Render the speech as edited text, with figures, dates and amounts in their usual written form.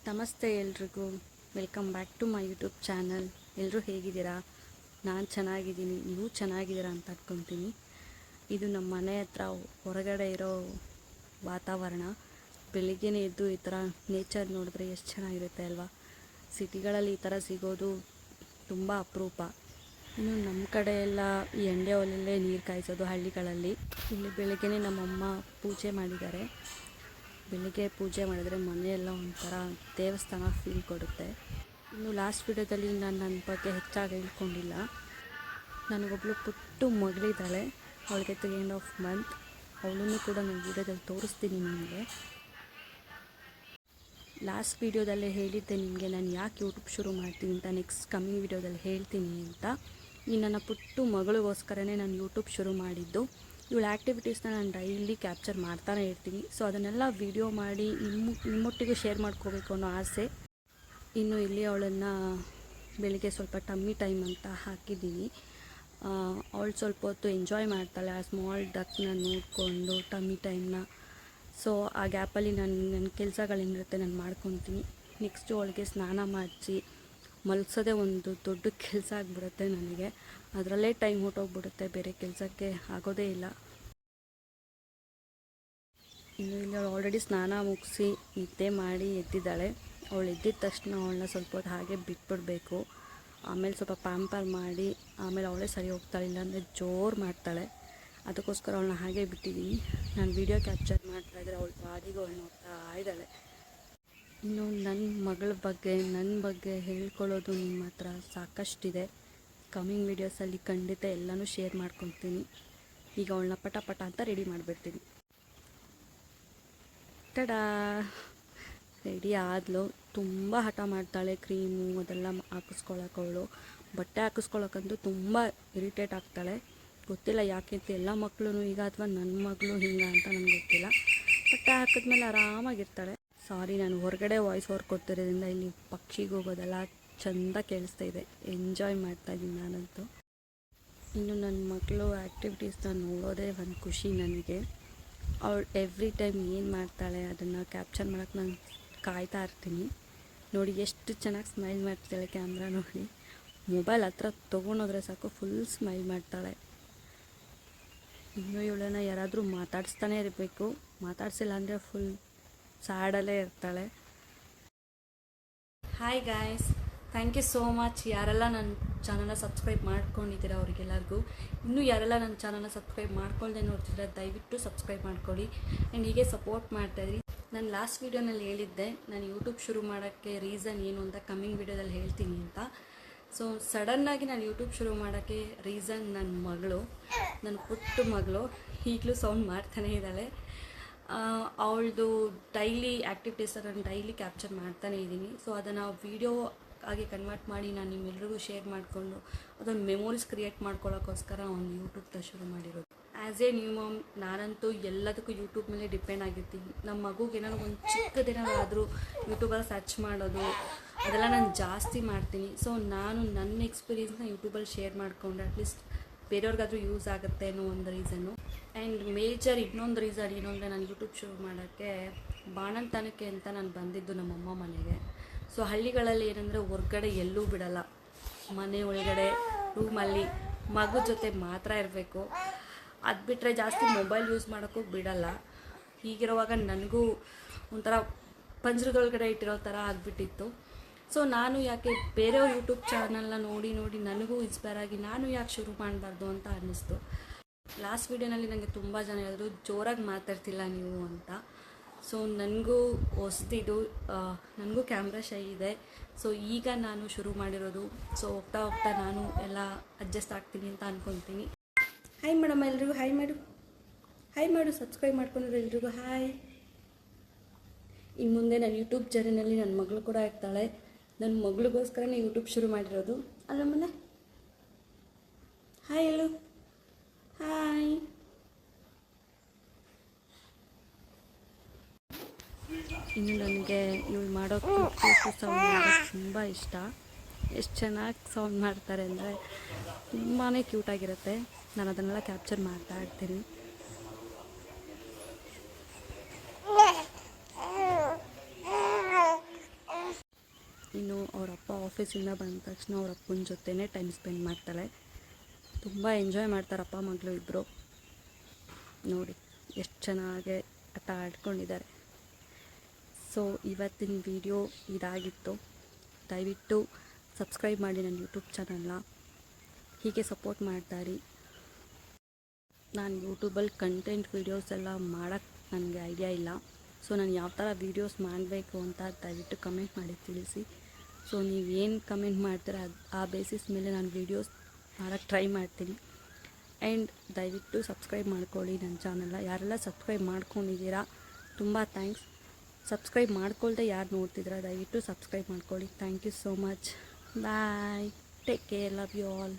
ನಮಸ್ತೆ ಎಲ್ರಿಗೂ, welcome back to my YouTube channel. ಎಲ್ಲರೂ ಹೇಗಿದ್ದೀರಾ? ನಾನು ಚೆನ್ನಾಗಿದ್ದೀನಿ, ನೀವು ಚೆನ್ನಾಗಿದ್ದೀರಾ ಅಂತ ಅನ್ಕೊತೀನಿ. ಇದು ನಮ್ಮ ಮನೆ ಹತ್ರ ಹೊರಗಡೆ ಇರೋ ವಾತಾವರಣ. ಬೆಳಿಗ್ಗೆನೇ ಎದ್ದು ಈ ಥರ ನೇಚರ್ ನೋಡಿದ್ರೆ ಎಷ್ಟು ಚೆನ್ನಾಗಿರುತ್ತೆ ಅಲ್ವಾ? ಸಿಟಿಗಳಲ್ಲಿ ಈ ಥರ ಸಿಗೋದು ತುಂಬ ಅಪರೂಪ. ಇನ್ನು ನಮ್ಮ ಕಡೆ ಎಲ್ಲ ಈ ಎಂಡೆ ಒಲೆಯಲ್ಲೇ ನೀರು ಕಾಯಿಸೋದು ಹಳ್ಳಿಗಳಲ್ಲಿ. ಇಲ್ಲಿ ಬೆಳಿಗ್ಗೆನೇ ನಮ್ಮಮ್ಮ ಪೂಜೆ ಮಾಡಿದ್ದಾರೆ. ಬೆಳಿಗ್ಗೆ ಪೂಜೆ ಮಾಡಿದ್ರೆ ಮನೆಯೆಲ್ಲ ಒಂಥರ ದೇವಸ್ಥಾನ ಫೀಲ್ ಕೊಡುತ್ತೆ. ಇನ್ನು ಲಾಸ್ಟ್ ವಿಡಿಯೋದಲ್ಲಿ ನಾನು ನನ್ನ ಬಗ್ಗೆ ಹೆಚ್ಚಾಗಿ ಹೇಳ್ಕೊಂಡಿಲ್ಲ. ನನಗೊಬ್ಬಳು ಪುಟ್ಟು ಮಗಳಿದ್ದಾಳೆ, ಅವಳಿಗೆ 3.5 ಮಂತ್. ಅವಳನ್ನು ಕೂಡ ನಾನು ವಿಡಿಯೋದಲ್ಲಿ ತೋರಿಸ್ತೀನಿ ನಿಮಗೆ. ಲಾಸ್ಟ್ ವಿಡಿಯೋದಲ್ಲೇ ಹೇಳಿದ್ದೆ ನಿಮಗೆ ನಾನು ಯಾಕೆ ಯೂಟ್ಯೂಬ್ ಶುರು ಮಾಡ್ತೀನಿ ಅಂತ, ನೆಕ್ಸ್ಟ್ ಕಮ್ಮಿಂಗ್ ವಿಡಿಯೋದಲ್ಲಿ ಹೇಳ್ತೀನಿ ಅಂತ. ಈ ನನ್ನ ಪುಟ್ಟು ಮಗಳಿಗೋಸ್ಕರನೇ ನಾನು ಯೂಟ್ಯೂಬ್ ಶುರು ಮಾಡಿದ್ದು. ಇವಳ ಆ್ಯಕ್ಟಿವಿಟೀಸ್ನ ನಾನು ಡೈಲಿ ಕ್ಯಾಪ್ಚರ್ ಮಾಡ್ತಾನೆ ಇರ್ತೀನಿ. ಸೊ ಅದನ್ನೆಲ್ಲ ವಿಡಿಯೋ ಮಾಡಿ ನಿಮ್ಮೊಟ್ಟಿಗೂ ಶೇರ್ ಮಾಡ್ಕೋಬೇಕು ಅನ್ನೋ ಆಸೆ. ಇನ್ನು ಇಲ್ಲಿ ಅವಳನ್ನು ಬೆಳಿಗ್ಗೆ ಸ್ವಲ್ಪ ಟಮ್ಮಿ ಟೈಮ್ ಅಂತ ಹಾಕಿದ್ದೀನಿ. ಅವಳು ಸ್ವಲ್ಪ ಹೊತ್ತು ಎಂಜಾಯ್ ಮಾಡ್ತಾಳೆ ಆ ಸ್ಮಾಲ್ ಡಕ್ನ ನೋಡಿಕೊಂಡು ಟಮ್ಮಿ ಟೈಮ್ನ. ಸೊ ಆ ಗ್ಯಾಪಲ್ಲಿ ನನ್ನ ಕೆಲಸಗಳೇನಿರುತ್ತೆ ನಾನು ಮಾಡ್ಕೊತೀನಿ. ನೆಕ್ಸ್ಟು ಅವಳಿಗೆ ಸ್ನಾನ ಮಾಡಿಸಿ ಮಲಗಿಸೋದೇ ಒಂದು ದೊಡ್ಡ ಕೆಲಸ ಆಗಿಬಿಡುತ್ತೆ ನನಗೆ. ಅದರಲ್ಲೇ ಟೈಮ್ ಹೊಟ್ಟೋಗ್ಬಿಡುತ್ತೆ, ಬೇರೆ ಕೆಲಸಕ್ಕೆ ಆಗೋದೇ ಇಲ್ಲ. ಇನ್ನು ಇಲ್ಲಿ ಅವಳು ಆಲ್ರೆಡಿ ಸ್ನಾನ ಮುಗಿಸಿ ನಿದ್ದೆ ಮಾಡಿ ಎದ್ದಿದ್ದಾಳೆ. ಅವಳು ಎದ್ದಿದ ತಕ್ಷಣ ಅವಳನ್ನ ಸ್ವಲ್ಪ ಹೊತ್ತು ಹಾಗೆ ಬಿಟ್ಬಿಡಬೇಕು. ಆಮೇಲೆ ಸ್ವಲ್ಪ ಪ್ಯಾಂಪರ್ ಮಾಡಿ ಆಮೇಲೆ ಅವಳೇ ಸರಿ ಹೋಗ್ತಾಳೆ, ಇಲ್ಲಾಂದರೆ ಜೋರು ಮಾಡ್ತಾಳೆ. ಅದಕ್ಕೋಸ್ಕರ ಅವಳನ್ನ ಹಾಗೆ ಬಿಟ್ಟಿದ್ದೀನಿ. ನಾನು ವೀಡಿಯೋ ಕ್ಯಾಪ್ಚರ್ ಮಾಡ್ತಾಯಿದ್ರೆ ಅವಳು ಬಾಡಿಗೆ ಅವಳು ನೋಡ್ತಾ ಇದ್ದಾಳೆ. ಇನ್ನು ನನ್ನ ಮಗಳ ಬಗ್ಗೆ ನನ್ನ ಬಗ್ಗೆ ಹೇಳ್ಕೊಳ್ಳೋದು ನಿಮ್ಮ ಹತ್ರ ಸಾಕಷ್ಟಿದೆ. ಕಮಿಂಗ್ ವೀಡಿಯೋಸಲ್ಲಿ ಖಂಡಿತ ಎಲ್ಲನೂ ಶೇರ್ ಮಾಡ್ಕೊತೀನಿ. ಈಗ ಅವಳನ್ನ ಪಟ ಅಂತ ರೆಡಿ ಮಾಡಿಬಿಡ್ತೀನಿ. ಟಡಾ, ರೆಡಿ ಆದಳು. ತುಂಬ ಹಠ ಮಾಡ್ತಾಳೆ. ಕ್ರೀಮು ಅದೆಲ್ಲ ಹಾಕಿಸ್ಕೊಳಕ್ಕೆ ಅವಳು. ಬಟ್ಟೆ ಹಾಕಿಸ್ಕೊಳಕ್ಕಂತೂ ತುಂಬ ಇರಿಟೇಟ್ ಆಗ್ತಾಳೆ. ಗೊತ್ತಿಲ್ಲ ಯಾಕೆ ಅಂತ ಎಲ್ಲ ಮಕ್ಕಳು ಈಗ, ಅಥವಾ ನನ್ನ ಮಗಳು ಹಿಂಗೆ ಅಂತ ನನಗೆ ಗೊತ್ತಿಲ್ಲ. ಬಟ್ಟೆ ಹಾಕಿದ್ಮೇಲೆ ಆರಾಮಾಗಿರ್ತಾಳೆ. ಸಾರಿ, ನಾನು ಹೊರಗಡೆ ವಾಯ್ಸ್ ಓವರ್ ಕೊಡ್ತಿರೋದ್ರಿಂದ ಇಲ್ಲಿ ಪಕ್ಷಿಗೆ ಹೋಗೋದೆಲ್ಲ ಚೆಂದ ಕೇಳಿಸ್ತಾ ಇದೆ. ಎಂಜಾಯ್ ಮಾಡ್ತಾಯಿದ್ದೀನಿ ನಾನಂತೂ. ಇನ್ನು ನನ್ನ ಮಕ್ಕಳು ಆ್ಯಕ್ಟಿವಿಟೀಸ್ನ ನೋಡೋದೇ ಒಂದು ಖುಷಿ ನನಗೆ. ಅವಳು ಎವ್ರಿ ಟೈಮ್ ಏನು ಮಾಡ್ತಾಳೆ ಅದನ್ನು ಕ್ಯಾಪ್ಚರ್ ಮಾಡೋಕ್ಕೆ ನಾನು ಕಾಯ್ತಾ ಇರ್ತೀನಿ. ನೋಡಿ ಎಷ್ಟು ಚೆನ್ನಾಗಿ ಸ್ಮೈಲ್ ಮಾಡ್ತಾಳೆ ಕ್ಯಾಮ್ರಾ ನೋಡಿ. ಮೊಬೈಲ್ ಹತ್ರ ತೊಗೊಂಡೋದ್ರೆ ಸಾಕು ಫುಲ್ ಸ್ಮೈಲ್ ಮಾಡ್ತಾಳೆ. ಇನ್ನು ಇವಳನ್ನು ಯಾರಾದರೂ ಮಾತಾಡಿಸ್ತಾನೆ ಇರಬೇಕು, ಮಾತಾಡಿಸಿಲ್ಲ ಅಂದರೆ ಫುಲ್ ಸ್ಯಾಡಲ್ಲೇ ಇರ್ತಾಳೆ. Hi guys, thank you so much ಯಾರೆಲ್ಲ ನನ್ನ ಚಾನಲ್ನ ಸಬ್ಸ್ಕ್ರೈಬ್ ಮಾಡ್ಕೊಂಡಿದ್ದೀರಾ ಅವರಿಗೆಲ್ಲರಿಗೂ. ಇನ್ನೂ ಯಾರೆಲ್ಲ ನನ್ನ ಚಾನಲ್ನ ಸಬ್ಸ್ಕ್ರೈಬ್ ಮಾಡ್ಕೊಳ್ಳದೆ ನೋಡ್ತಿದ್ರೆ ದಯವಿಟ್ಟು ಸಬ್ಸ್ಕ್ರೈಬ್ ಮಾಡ್ಕೊಳ್ಳಿ ಆ್ಯಂಡ್ ಹೀಗೆ ಸಪೋರ್ಟ್ ಮಾಡ್ತಾಯಿದ್ರಿ. ನಾನು ಲಾಸ್ಟ್ ವೀಡಿಯೋನಲ್ಲಿ ಹೇಳಿದ್ದೆ ನಾನು ಯೂಟ್ಯೂಬ್ ಶುರು ಮಾಡೋಕ್ಕೆ ರೀಸನ್ ಏನು ಅಂತ ಕಮ್ಮಿಂಗ್ ವೀಡಿಯೋದಲ್ಲಿ ಹೇಳ್ತೀನಿ ಅಂತ. ಸೊ ಸಡನ್ನಾಗಿ ನಾನು ಯೂಟ್ಯೂಬ್ ಶುರು ಮಾಡೋಕ್ಕೆ ರೀಸನ್ ನನ್ನ ಮಗಳು, ನನ್ನ ಪುಟ್ಟ ಮಗಳು. ಈಗಲೂ ಸೌಂಡ್ ಮಾಡ್ತಾನೇ ಇದ್ದಾಳೆ. ಅವಳದು ಡೈಲಿ ಆ್ಯಕ್ಟಿವಿಟೀಸನ್ನು ನಾನು ಡೈಲಿ ಕ್ಯಾಪ್ಚರ್ ಮಾಡ್ತಾನೇ ಇದ್ದೀನಿ. ಸೊ ಅದನ್ನು ವೀಡಿಯೋ ಆಗಿ ಕನ್ವರ್ಟ್ ಮಾಡಿ ನಾನು ನಿಮ್ಮೆಲ್ಲರಿಗೂ ಶೇರ್ ಮಾಡಿಕೊಂಡು ಅದೊಂದು ಮೆಮೊರೀಸ್ ಕ್ರಿಯೇಟ್ ಮಾಡ್ಕೊಳ್ಳೋಕ್ಕೋಸ್ಕರ ಒಂದು ಯೂಟ್ಯೂಬ್ನ ಶುರು ಮಾಡಿರೋದು. ಆ್ಯಸ್ ಎ ನ್ಯೂ ಮಾಮ್ ನಾನಂತೂ ಎಲ್ಲದಕ್ಕೂ ಯೂಟ್ಯೂಬ್ ಮೇಲೆ ಡಿಪೆಂಡ್ ಆಗಿರ್ತೀನಿ. ನಮ್ಮ ಮಗುಗೆ ಏನಾದ್ರು ಒಂದು ಚಿಕ್ಕದೇನಾದರೂ ಯೂಟ್ಯೂಬಲ್ಲಿ ಸರ್ಚ್ ಮಾಡೋದು ಅದೆಲ್ಲ ನಾನು ಜಾಸ್ತಿ ಮಾಡ್ತೀನಿ. ಸೊ ನಾನು ನನ್ನ ಎಕ್ಸ್ಪೀರಿಯೆನ್ಸ್ನ ಯೂಟ್ಯೂಬಲ್ಲಿ ಶೇರ್ ಮಾಡಿಕೊಂಡ್ರೆ ಅಟ್ಲೀಸ್ಟ್ ಬೇರೆಯವ್ರಿಗಾದ್ರೂ ಯೂಸ್ ಆಗುತ್ತೆ ಅನ್ನೋ ಒಂದು ರೀಸನ್ನು. ಆ್ಯಂಡ್ ಮೇಜರ್ ಇನ್ನೊಂದು ರೀಸನ್ ಏನು ಅಂದರೆ ನಾನು ಯೂಟ್ಯೂಬ್ ಶುರು ಮಾಡೋಕ್ಕೆ ಬಾಣಂತನಕ್ಕೆ ಅಂತ ನಾನು ಬಂದಿದ್ದು ನಮ್ಮಮ್ಮ ಮನೆಗೆ. ಸೊ ಹಳ್ಳಿಗಳಲ್ಲಿ ಏನಂದರೆ ಹೊರ್ಗಡೆ ಎಲ್ಲೂ ಬಿಡಲ್ಲ, ಮನೆ ಒಳಗಡೆ ರೂಮಲ್ಲಿ ಮಗು ಜೊತೆ ಮಾತ್ರ ಇರಬೇಕು. ಅದು ಬಿಟ್ಟರೆ ಜಾಸ್ತಿ ಮೊಬೈಲ್ ಯೂಸ್ ಮಾಡೋಕ್ಕೂ ಬಿಡಲ್ಲ. ಹೀಗಿರುವಾಗ ನನಗೂ ಒಂಥರ ಪಂಜರದೊಳಗಡೆ ಇಟ್ಟಿರೋ ಥರ ಆಗಿಬಿಟ್ಟಿತ್ತು. ಸೊ ನಾನು ಯಾಕೆ ಬೇರೆಯವ್ರ ಯೂಟ್ಯೂಬ್ ಚಾನಲ್ನ ನೋಡಿ ನನಗೂ ಇನ್ಸ್ಪೈರ್ ಆಗಿ ನಾನು ಯಾಕೆ ಶುರು ಮಾಡಬಾರ್ದು ಅಂತ ಅನ್ನಿಸ್ತು. ಲಾಸ್ಟ್ ವೀಡಿಯೋನಲ್ಲಿ ನನಗೆ ತುಂಬ ಜನ ಹೇಳಿದ್ರು ಜೋರಾಗಿ ಮಾತಾಡ್ತಿಲ್ಲ ನೀವು ಅಂತ. ಸೊ ನನಗೂ ಹೊಸ್ದಿದ್ದು, ನನಗೂ ಕ್ಯಾಮ್ರಾ ಶೈ ಇದೆ. ಸೊ ಈಗ ನಾನು ಶುರು ಮಾಡಿರೋದು. ಸೊ ಹೋಗ್ತಾ ನಾನು ಎಲ್ಲ ಅಡ್ಜಸ್ಟ್ ಆಗ್ತೀನಿ ಅಂತ ಅಂದ್ಕೊತೀನಿ. ಹಾಯ್ ಮೇಡಮ್, ಎಲ್ರಿಗೂ ಹಾಯ್ ಮಾಡು ಸಬ್ಸ್ಕ್ರೈಬ್ ಮಾಡ್ಕೊಂಡಿರೋ ಎಲ್ರಿಗೂ ಹಾಯ್. ಇನ್ನು ಮುಂದೆ ನನ್ನ ಯೂಟ್ಯೂಬ್ ಜರ್ನಿನಲ್ಲಿ ನನ್ನ ಮಗಳು ಕೂಡ ಇರ್ತಾಳೆ. ನನ್ನ ಮಗಳಿಗೋಸ್ಕರನೇ ಯೂಟ್ಯೂಬ್ ಶುರು ಮಾಡಿರೋದು. ಅಲ್ಲ ಮನೆ ಹಾಯ್ ಹೇಳು, ಹಾಯ್. ಇನ್ನು ನನಗೆ ಇವಳು ಮಾಡೋ ಸೌಂಡ್ ಮಾಡೋಕ್ಕೆ ತುಂಬ ಇಷ್ಟ. ಎಷ್ಟು ಚೆನ್ನಾಗಿ ಸೌಂಡ್ ಮಾಡ್ತಾರೆ ಅಂದರೆ ತುಂಬಾ ಕ್ಯೂಟಾಗಿರುತ್ತೆ. ನಾನು ಅದನ್ನೆಲ್ಲ ಕ್ಯಾಪ್ಚರ್ ಮಾಡ್ತಾ ಇರ್ತೀನಿ. ಇನ್ನು ಅವ್ರ ಅಪ್ಪ ಆಫೀಸಿಂದ ಬಂದ ತಕ್ಷಣ ಅವ್ರ ಅಪ್ಪನ ಜೊತೆನೇ ಟೈಮ್ ಸ್ಪೆಂಡ್ ಮಾಡ್ತಾಳೆ. ತುಂಬ ಎಂಜಾಯ್ ಮಾಡ್ತಾರೆ ಅಪ್ಪ ಮಗಳು ಇಬ್ಬರು. ನೋಡಿ ಎಷ್ಟು ಚೆನ್ನಾಗಿ ಆಟ ಆಡ್ಕೊಂಡಿದ್ದಾರೆ. ಸೊ ಇವತ್ತಿನ ವಿಡಿಯೋ ಇದಾಗಿತ್ತು. ದಯವಿಟ್ಟು ಸಬ್ಸ್ಕ್ರೈಬ್ ಮಾಡಿ ನನ್ನ ಯೂಟ್ಯೂಬ್ ಚಾನಲ್ನ. ಹೀಗೆ ಸಪೋರ್ಟ್ ಮಾಡ್ತಾಯಿರಿ. ನಾನು ಯೂಟ್ಯೂಬಲ್ಲಿ ಕಂಟೆಂಟ್ ವೀಡಿಯೋಸ್ ಎಲ್ಲ ಮಾಡೋಕ್ಕೆ ನನಗೆ ಐಡಿಯಾ ಇಲ್ಲ. ಸೊ ನಾನು ಯಾವ ಥರ ವೀಡಿಯೋಸ್ ಮಾಡಬೇಕು ಅಂತ ದಯವಿಟ್ಟು ಕಮೆಂಟ್ ಮಾಡಿ ತಿಳಿಸಿ. ಸೊ ನೀವೇನು ಕಮೆಂಟ್ ಮಾಡ್ತೀರ ಆ ಬೇಸಿಸ್ ಮೇಲೆ ನಾನು ವೀಡಿಯೋಸ್ ಮಾಡೋಕ್ಕೆ ಟ್ರೈ ಮಾಡ್ತೀನಿ. ಆ್ಯಂಡ್ ದಯವಿಟ್ಟು ಸಬ್ಸ್ಕ್ರೈಬ್ ಮಾಡ್ಕೊಳ್ಳಿ ನನ್ನ ಚಾನಲ್ನ. ಯಾರೆಲ್ಲ ಸಬ್ಸ್ಕ್ರೈಬ್ ಮಾಡ್ಕೊಂಡಿದ್ದೀರಾ ತುಂಬ ಥ್ಯಾಂಕ್ಸ್. ಸಬ್ಸ್ಕ್ರೈಬ್ ಮಾಡ್ಕೊಳ್ದೆ ಯಾರು ನೋಡ್ತಿದ್ದೀರಾ ದಯವಿಟ್ಟು ಸಬ್ಸ್ಕ್ರೈಬ್ ಮಾಡ್ಕೊಳ್ಳಿ. Thank you so much. Bye. Take care. Love you all.